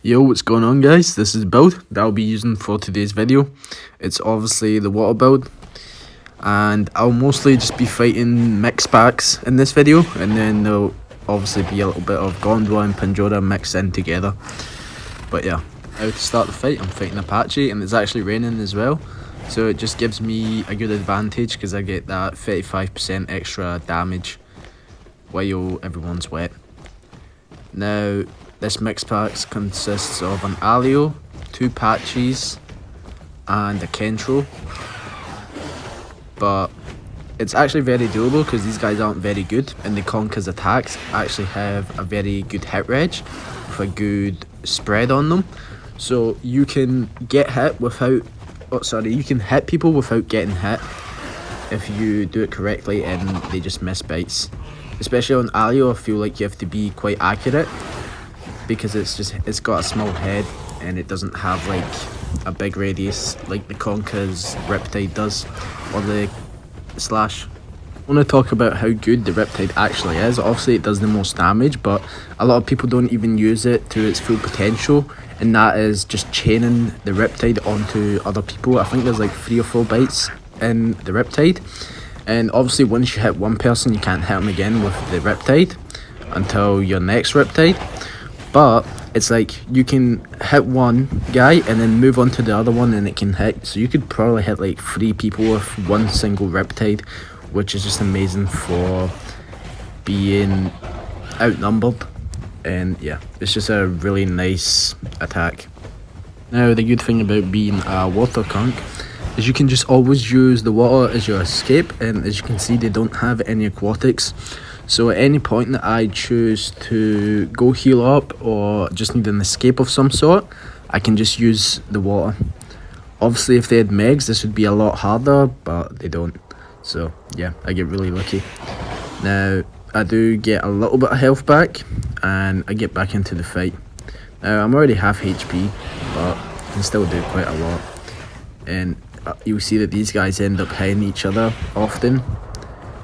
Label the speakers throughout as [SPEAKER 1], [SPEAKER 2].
[SPEAKER 1] Yo, what's going on guys? This is the build that I'll be using for today's video. It's obviously the water build, and I'll mostly just be fighting mix packs in this video, and then there'll obviously be a little bit of Gondola and Pandora mixed in together. But yeah, now to start the fight, I'm fighting Apache, and it's actually raining as well, so it just gives me a good advantage because I get that 35% extra damage while everyone's wet. Now, this mix pack consists of an Alio, 2 Patches, and a Kentro. But it's actually very doable because these guys aren't very good, and the Conca's attacks actually have a very good hit reg with a good spread on them. So you can get hit without, you can hit people without getting hit if you do it correctly and they just miss bites. Especially on Alio, I feel like you have to be quite accurate, because it's got a small head and it doesn't have like a big radius like the Conca's Riptide does, or the Slash. I want to talk about how good the Riptide actually is. Obviously it does the most damage, but a lot of people don't even use it to its full potential, and that is just chaining the Riptide onto other people. I think there's like 3 or 4 bites in the Riptide, and obviously once you hit one person you can't hit them again with the Riptide until your next Riptide. But it's like you can hit one guy and then move on to the other one and it can hit. So you could probably hit like 3 people with one single Riptide, which is just amazing for being outnumbered. And yeah, it's just a really nice attack. Now, the good thing about being a water conch is you can just always use the water as your escape, and as you can see they don't have any aquatics. So at any point that I choose to go heal up or just need an escape of some sort, I can just use the water. Obviously if they had megs this would be a lot harder, but they don't. So yeah, I get really lucky. Now I do get a little bit of health back and I get back into the fight. Now I'm already half HP, but I can still do quite a lot. And you'll see that these guys end up hitting each other often,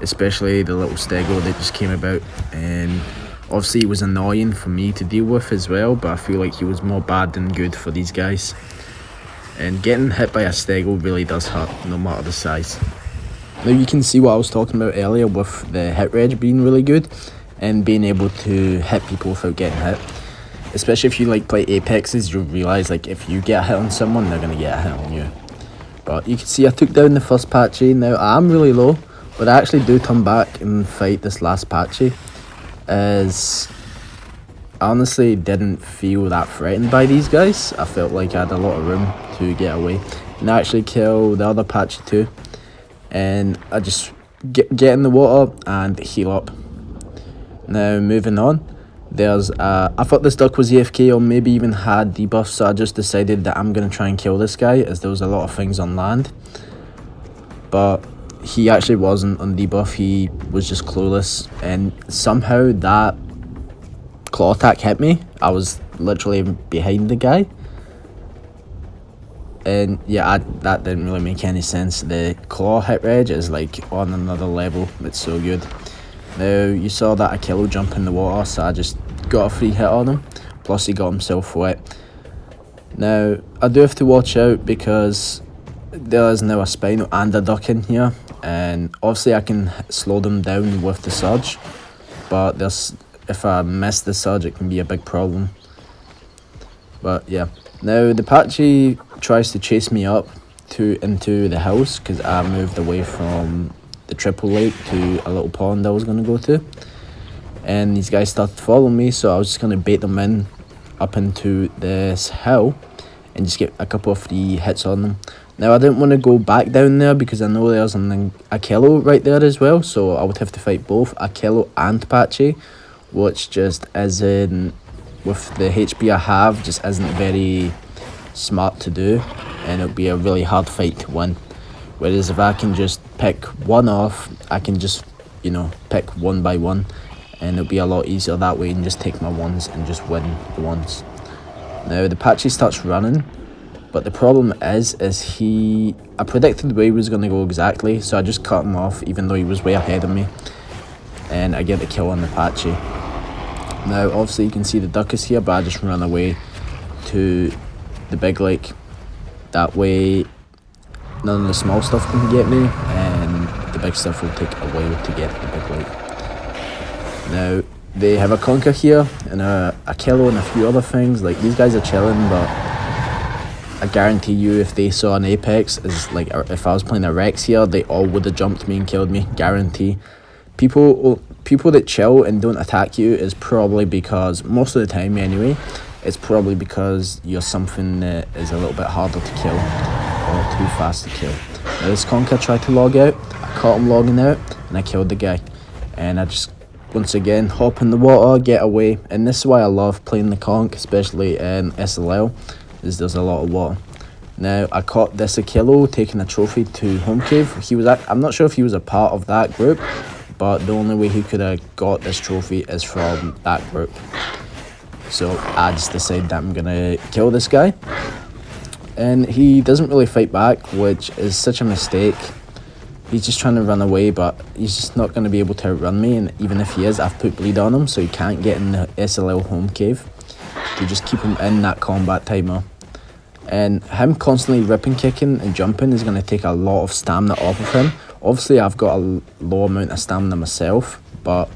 [SPEAKER 1] especially the little stego that just came about, and obviously it was annoying for me to deal with as well, but I feel like he was more bad than good for these guys. And getting hit by a stego really does hurt, no matter the size. Now you can see what I was talking about earlier with the hit reg being really good and being able to hit people without getting hit. Especially if you like play Apexes, you'll realise like if you get a hit on someone, they're going to get a hit on you. But you can see I took down the first Patchy. Now I'm really low, but I actually do turn back and fight this last Patchy, as I honestly didn't feel that threatened by these guys. I felt like I had a lot of room to get away, and I actually kill the other Patchy too, and I just get in the water and heal up. Now moving on, there's I thought this duck was AFK or maybe even had debuffs, so I just decided that I'm going to try and kill this guy, as there was a lot of things on land. But he actually wasn't on debuff, he was just clueless, and somehow that claw attack hit me. I was literally behind the guy, and yeah, that didn't really make any sense. The claw hit reg is like on another level, it's so good. Now you saw that Achillo jump in the water, so I just got a free hit on him, plus he got himself wet. Now I do have to watch out because there is now a Spino and a duck in here, and obviously I can slow them down with the surge, but if I miss the surge it can be a big problem. But yeah, now the Patchy tries to chase me up into the house because I moved away from the triple lake to a little pond I was going to go to, and these guys started following me, so I was just going to bait them in up into this hill and just get a couple of free hits on them. Now I didn't want to go back down there because I know there's an Achillo right there as well, so I would have to fight both Achillo and Patchy, which just isn't, with the HP I have, just isn't very smart to do, and it'll be a really hard fight to win. Whereas if I can just pick one off, I can just, pick one by one, and it'll be a lot easier that way, and just take my ones and just win the ones. Now the Patchy starts running, but the problem is I predicted where he was going to go exactly, so I just cut him off even though he was way ahead of me, and I get the kill on the Patchy. Now obviously you can see the duck is here, but I just run away to the big lake. That way none of the small stuff can get me, and the big stuff will take a while to get to the big lake. Now, they have a Conca here, and a Kello and a few other things. Like, these guys are chilling, but I guarantee you if they saw an Apex, if I was playing a Rex here, they all would have jumped me and killed me, guarantee. People that chill and don't attack you is probably because, most of the time anyway, it's probably because you're something that is a little bit harder to kill or too fast to kill. Now this Conca tried to log out, I caught him logging out, and I killed the guy. And I just, once again, hop in the water, get away. And this is why I love playing the Conch, especially in SLL, is there's a lot of water. Now, I caught this Akilo taking a trophy to Home Cave. I'm not sure if he was a part of that group, but the only way he could have got this trophy is from that group. So I just decided that I'm gonna kill this guy. And he doesn't really fight back, which is such a mistake. He's just trying to run away, but he's just not going to be able to outrun me. And even if he is, I've put bleed on him, so he can't get in the SLL home cave. To just keep him in that combat timer. And him constantly ripping, kicking and jumping is going to take a lot of stamina off of him. Obviously, I've got a low amount of stamina myself, but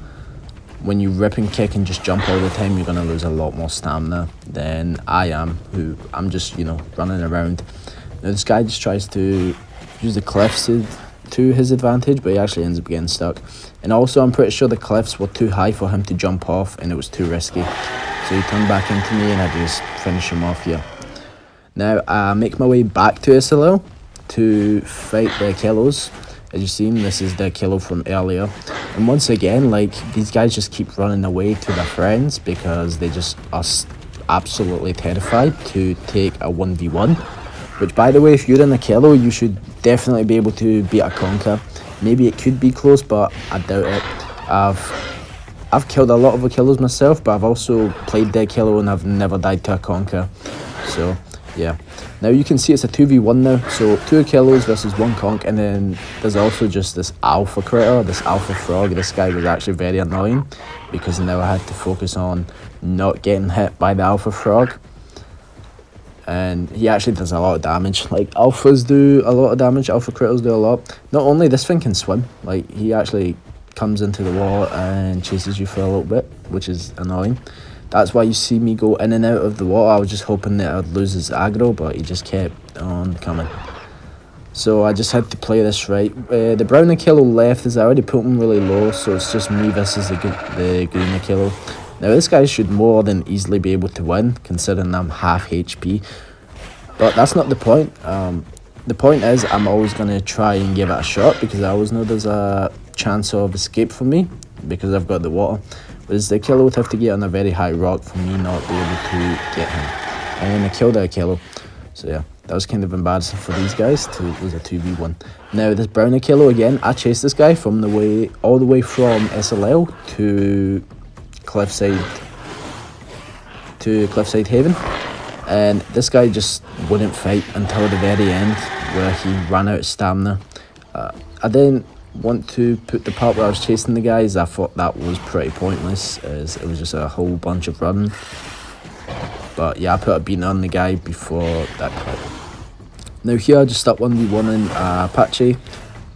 [SPEAKER 1] when you rip and kick and just jump all the time, you're going to lose a lot more stamina than I am, who I'm just, running around. Now, this guy just tries to use the cliffs to his advantage, but he actually ends up getting stuck. And also, I'm pretty sure the cliffs were too high for him to jump off, and it was too risky. So he turned back into me, and I just finish him off here. Now, I make my way back to SLL to fight the Kellos. As you've seen, this is the Kello from earlier. And once again, these guys just keep running away to their friends because they just are absolutely terrified to take a 1v1. Which, by the way, if you're in a Kello, you should definitely be able to beat a Conca. Maybe it could be close, but I doubt it. I've killed a lot of Kellos myself, but I've also played the Kello and I've never died to a Conca. So, yeah. Now you can see it's a 2v1 now, so 2 Kellos versus 1 Conch, and then there's also just this alpha critter, this alpha frog. This guy was actually very annoying because now I had to focus on not getting hit by the alpha frog. And he actually does a lot of damage. Alphas do a lot of damage, alpha critters do a lot. Not only this thing can swim, he actually comes into the water and chases you for a little bit, which is annoying. That's why you see me go in and out of the water. I was just hoping that I'd lose his aggro, but he just kept on coming. So I just had to play this right. The brown Akilo left is I already put him really low, so it's just me versus the green Akilo. Now this guy should more than easily be able to win, considering I'm half HP. But that's not the point. The point is I'm always going to try and give it a shot because I always know there's a chance of escape for me because I've got the water. Whereas the Akilo would have to get on a very high rock for me not to be able to get him. And I killed the Akilo. So yeah, that was kind of embarrassing for these guys to lose a 2v1. Now this brown Akilo again, I chased this guy all the way from SLL to Cliffside Haven, and this guy just wouldn't fight until the very end where he ran out of stamina. I didn't want to put the part where I was chasing the guys. I thought that was pretty pointless as it was just a whole bunch of running. But yeah, I put a beating on the guy before that clip. Now here I just stuck 1v1 in Apache,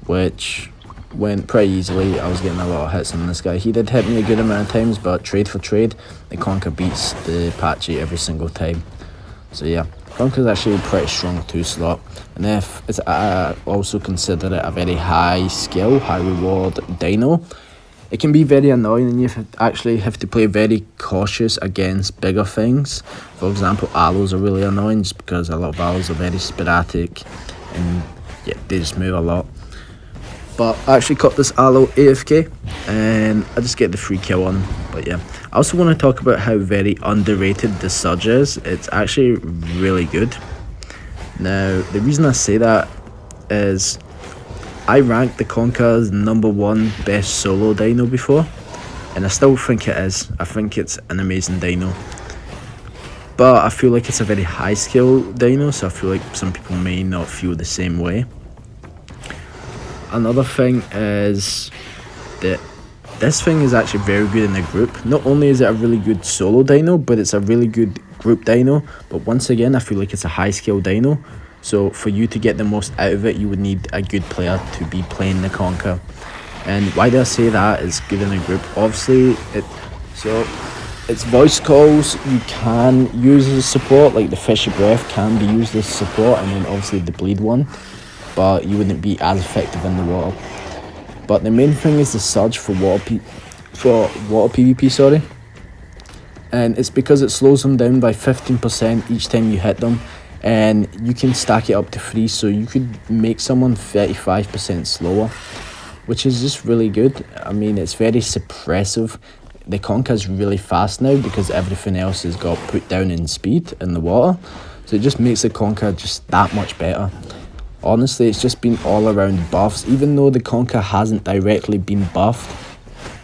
[SPEAKER 1] which went pretty easily. I was getting a lot of hits on this guy. He did hit me a good amount of times, but trade for trade, the Conca beats the Apache every single time. So yeah, Conca's actually a pretty strong 2-slot. And I also consider it a very high skill, high reward dino. It can be very annoying and you actually have to play very cautious against bigger things. For example, aloes are really annoying just because a lot of aloes are very sporadic and yeah, they just move a lot. But I actually caught this aloe AFK and I just get the free kill on. But yeah, I also want to talk about how very underrated the Surge is. It's actually really good. Now, the reason I say that is I ranked the Conca as #1 best solo dino before, and I still think it is. I think it's an amazing dino. But I feel like it's a very high skill dino, so I feel like some people may not feel the same way. Another thing is that this thing is actually very good in a group. Not only is it a really good solo dino, but it's a really good group dino, but once again I feel like it's a high skill dino, so for you to get the most out of it you would need a good player to be playing the Conca. And why do I say that is good in a group? Obviously it's voice calls you can use as support, like the fishy breath can be used as support, and then obviously the bleed one, but you wouldn't be as effective in the water. But the main thing is the surge for water PvP, sorry. And it's because it slows them down by 15% each time you hit them, and you can stack it up to 3, so you could make someone 35% slower, which is just really good. I mean, it's very suppressive. The Conca is really fast now because everything else has got put down in speed in the water, so it just makes the Conca just that much better. Honestly, it's just been all around buffs. Even though the Conca hasn't directly been buffed,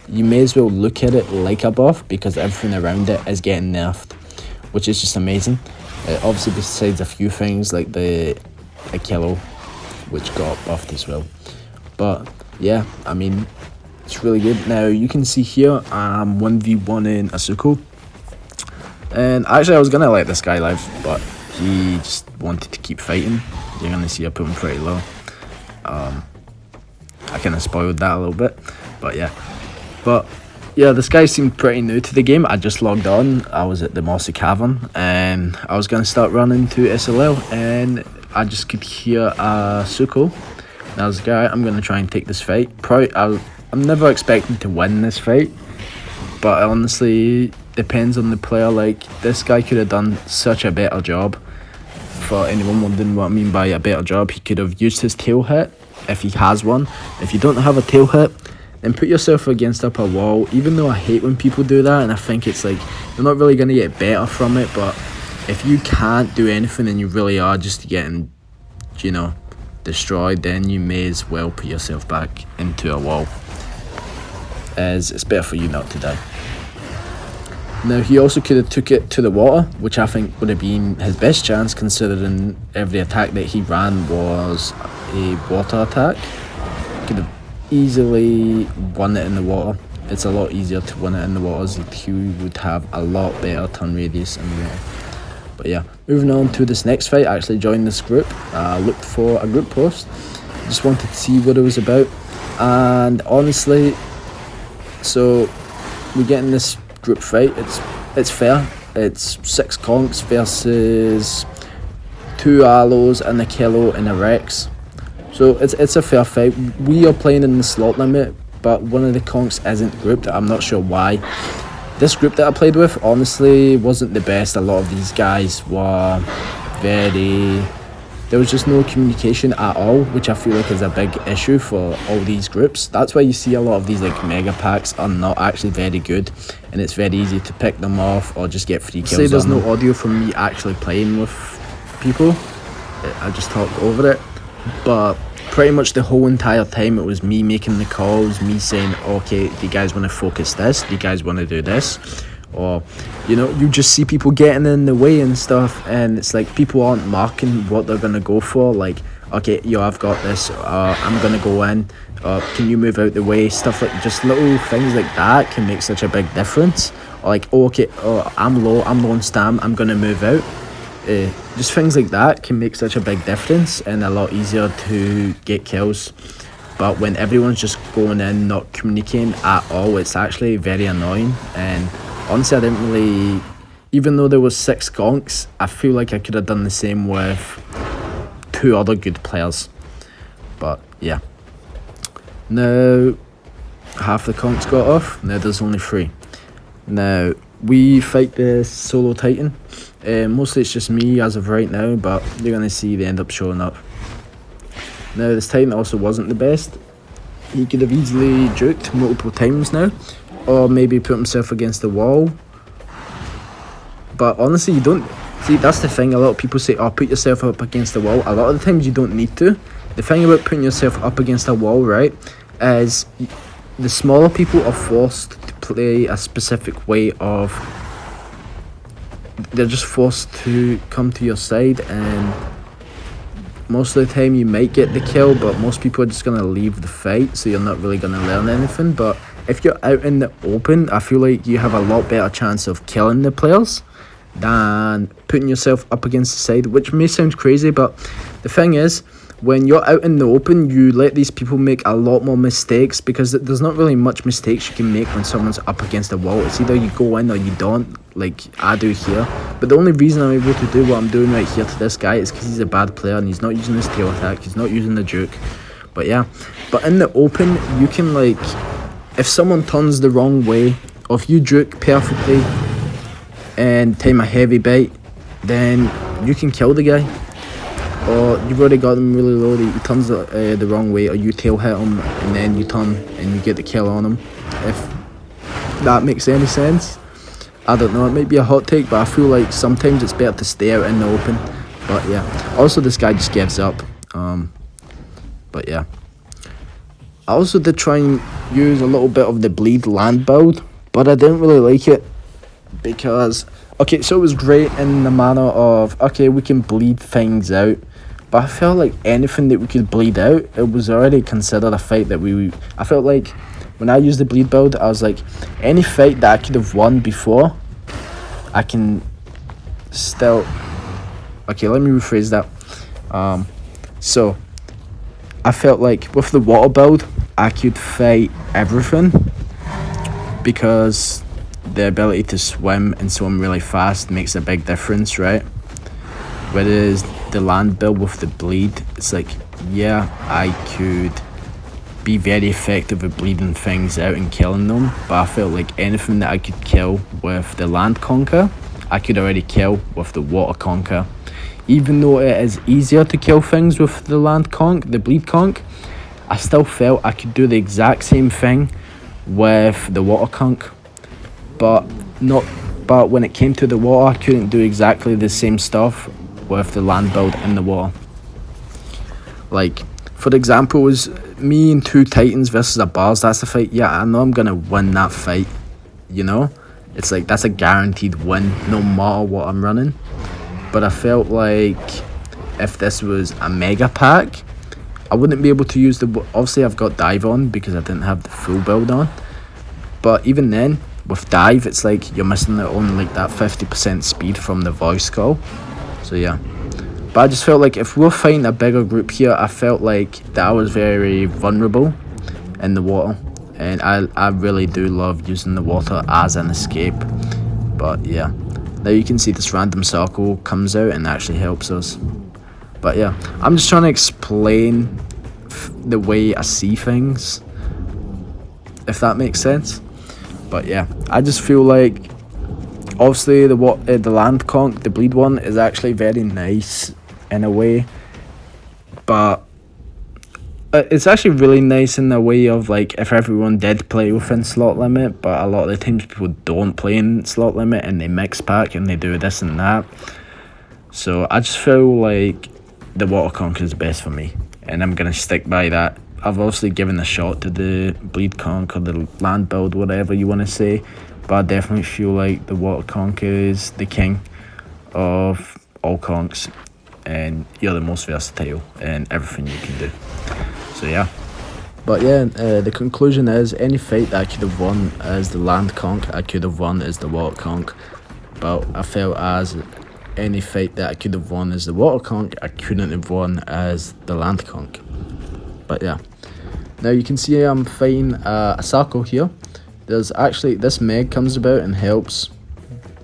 [SPEAKER 1] you may as well look at it like a buff because everything around it is getting nerfed, which is just amazing. Obviously, besides a few things like the Achillo, which got buffed as well. But yeah, I mean, it's really good. Now you can see here I'm 1v1 in Asuko, and actually I was gonna let this guy live, but he just wanted to keep fighting. You're gonna see I put him pretty low. I kind of spoiled that a little bit, but yeah, this guy seemed pretty new to the game. I just logged on, I was at the Mossy Cavern, and I was gonna start running to SLL, and I just could hear Suko. And I was like, alright, I'm gonna try and take this fight. I'm never expecting to win this fight, but it honestly depends on the player. Like, this guy could have done such a better job. For anyone wondering what I mean by a better job, he could have used his tail hit if he has one. If you don't have a tail hit, then put yourself against up a wall. Even though I hate when people do that, and I think it's like you're not really going to get better from it, but if you can't do anything and you really are just getting, you know, destroyed, then you may as well put yourself back into a wall, as it's better for you not to die. Now, he also could have took it to the water, which I think would have been his best chance, considering every attack that he ran was a water attack. Could have easily won it in the water. It's a lot easier to win it in the water, as he would have a lot better turn radius in the water. But yeah, moving on to this next fight. I actually joined this group, looked for a group post, just wanted to see what it was about, and honestly, so we get in this group fight. It's fair. It's 6 conks versus 2 aloes and a kilo and a rex, so it's a fair fight. We are playing in the slot limit, but one of the conks isn't grouped. I'm not sure why. This group that I played with honestly wasn't the best. A lot of these guys were there was just no communication at all, which I feel like is a big issue for all these groups. That's why you see a lot of these like mega packs are not actually very good, and it's very easy to pick them off or just get free kills. Say there's no audio from me actually playing with people, I just talk over it, but pretty much the whole entire time it was me making the calls, me saying, okay, do you guys want to focus this, do you guys want to do this, or you know, you just see people getting in the way and stuff, and it's like people aren't marking what they're gonna go for. Like, okay, yo, I've got this, I'm gonna go in, can you move out the way, stuff like, just little things like that can make such a big difference. Or like, oh, okay, I'm low on stam, I'm gonna move out. Just things like that can make such a big difference and a lot easier to get kills. But when everyone's just going in, not communicating at all, it's actually very annoying. And honestly, I didn't really, even though there was 6 conks, I feel like I could have done the same with 2 other good players. But yeah, now half the conks got off. Now there's only 3. Now we fight the solo titan. Mostly it's just me as of right now, but you're gonna see they end up showing up. Now this titan also wasn't the best. He could have easily juked multiple times now, or maybe put himself against the wall. But honestly, you don't see, that's the thing. A lot of people say, oh, put yourself up against the wall. A lot of the times you don't need to. The thing about putting yourself up against a wall, right, is the smaller people are forced to play a specific way of, they're just forced to come to your side, and most of the time you might get the kill, but most people are just going to leave the fight, so you're not really going to learn anything. But if you're out in the open, I feel like you have a lot better chance of killing the players, than putting yourself up against the side, which may sound crazy, but the thing is, when you're out in the open, you let these people make a lot more mistakes, because there's not really much mistakes you can make when someone's up against a wall. It's either you go in or you don't, like I do here. But the only reason I'm able to do what I'm doing right here to this guy is because he's a bad player and he's not using his tail attack, he's not using the juke. But yeah, but in the open, you can, like, if someone turns the wrong way, or if you juke perfectly and time a heavy bite, then you can kill the guy. Or you've already got him really low, he turns the wrong way, or you tail hit him and then you turn and you get the kill on him. If that makes any sense. I don't know, it might be a hot take, but I feel like sometimes it's better to stay out in the open. But yeah, also this guy just gives up. But yeah, I also did try and use a little bit of the bleed land build, but I didn't really like it because, okay, so it was great in the manner of, okay, we can bleed things out, but I felt like anything that we could bleed out, it was already considered a fight that I felt like when I used the bleed build, I was like, any fight that I could have won before, I can still, okay, let me rephrase that. So I felt like with the water build, I could fight everything because the ability to swim and swim really fast makes a big difference, right? Whereas the land build with the bleed, it's like, yeah, I could be very effective at bleeding things out and killing them, but I felt like anything that I could kill with the land Conca, I could already kill with the water Conca. Even though it is easier to kill things with the land conch, the bleed conch, I still felt I could do the exact same thing with the water conch, but when it came to the water, I couldn't do exactly the same stuff with the land build in the water. Like, for example, was me and two titans versus a bars, that's the fight. Yeah, I know I'm gonna win that fight, you know? It's like, that's a guaranteed win no matter what I'm running. But I felt like if this was a mega pack, I wouldn't be able to use obviously I've got dive on because I didn't have the full build on, but even then with dive, it's like you're missing out on like that 50% speed from the voice call. So yeah, but I just felt like if we're fighting a bigger group here, I felt like that I was very vulnerable in the water, and I really do love using the water as an escape. But yeah, now you can see this random circle comes out and actually helps us. But yeah, I'm just trying to explain the way I see things, if that makes sense. But yeah, I just feel like obviously the land conch, the bleed one, is actually very nice in a way, but it's actually really nice in the way of like if everyone did play within slot limit, but a lot of the times people don't play in slot limit and they mix pack and they do this and that. So I just feel like the water conch is best for me, and I'm gonna stick by that. I've obviously given a shot to the bleed conch or the land build, whatever you want to say, but I definitely feel like the water conch is the king of all conchs, and you're the most versatile in everything you can do. So yeah, but yeah, the conclusion is any fight that I could have won as the land conch, I could have won as the water conch, but I felt as any fight that I could have won as the water conch, I couldn't have won as the land conch. But yeah, now you can see I'm fighting a circle here. There's actually, this meg comes about and helps.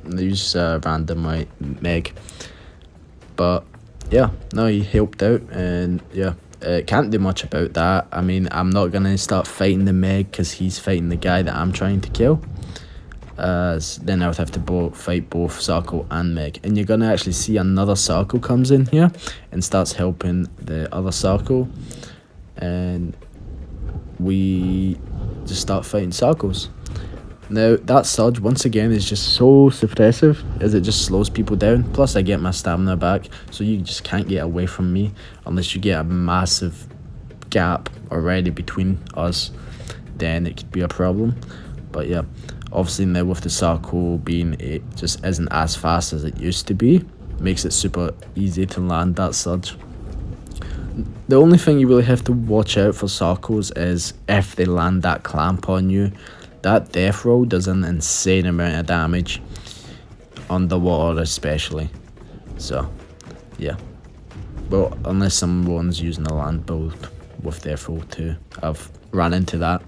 [SPEAKER 1] Use random meg, but yeah, no, he helped out, and yeah, can't do much about that. I mean, I'm not gonna start fighting the meg because he's fighting the guy that I'm trying to kill. Then I would have to fight both circle and meg, and you're gonna actually see another circle comes in here and starts helping the other circle, and we just start fighting circles. Now that surge once again is just so suppressive as it just slows people down, plus I get my stamina back, so you just can't get away from me unless you get a massive gap already between us, then it could be a problem. But yeah, obviously now with the circle being, it just isn't as fast as it used to be, makes it super easy to land that surge. The only thing you really have to watch out for circles is if they land that clamp on you. That death roll does an insane amount of damage. underwater especially. So yeah, well, unless someone's using a land build with their full 2, I've ran into that.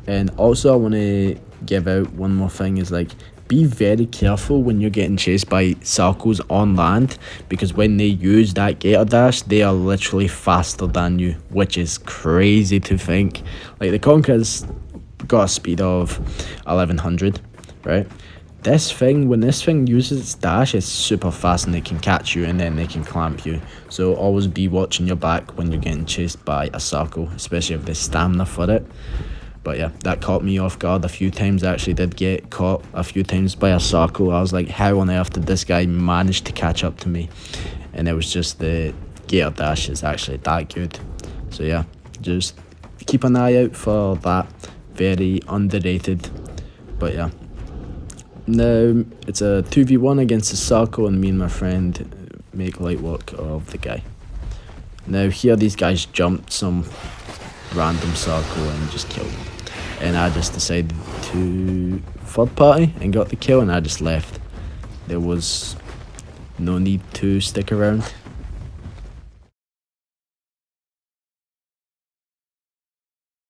[SPEAKER 1] And also I want to give out one more thing is like, be very careful when you're getting chased by circles on land, because when they use that gator dash, they are literally faster than you, which is crazy to think. Like the Conca's got a speed of 1100, right? This thing, when this thing uses its dash, it's super fast and they can catch you and then they can clamp you. So always be watching your back when you're getting chased by a circle, especially if there's stamina for it. But yeah, that caught me off guard a few times. I actually did get caught a few times by a circle. I was like, how on earth did this guy manage to catch up to me? And it was just the gator dash is actually that good. So yeah, just keep an eye out for that. Very underrated. But yeah. Now it's a 2v1 against a circle, and me and my friend make light work of the guy. Now here these guys jumped some random circle and just killed him. And I just decided to third party and got the kill, and I just left. There was no need to stick around.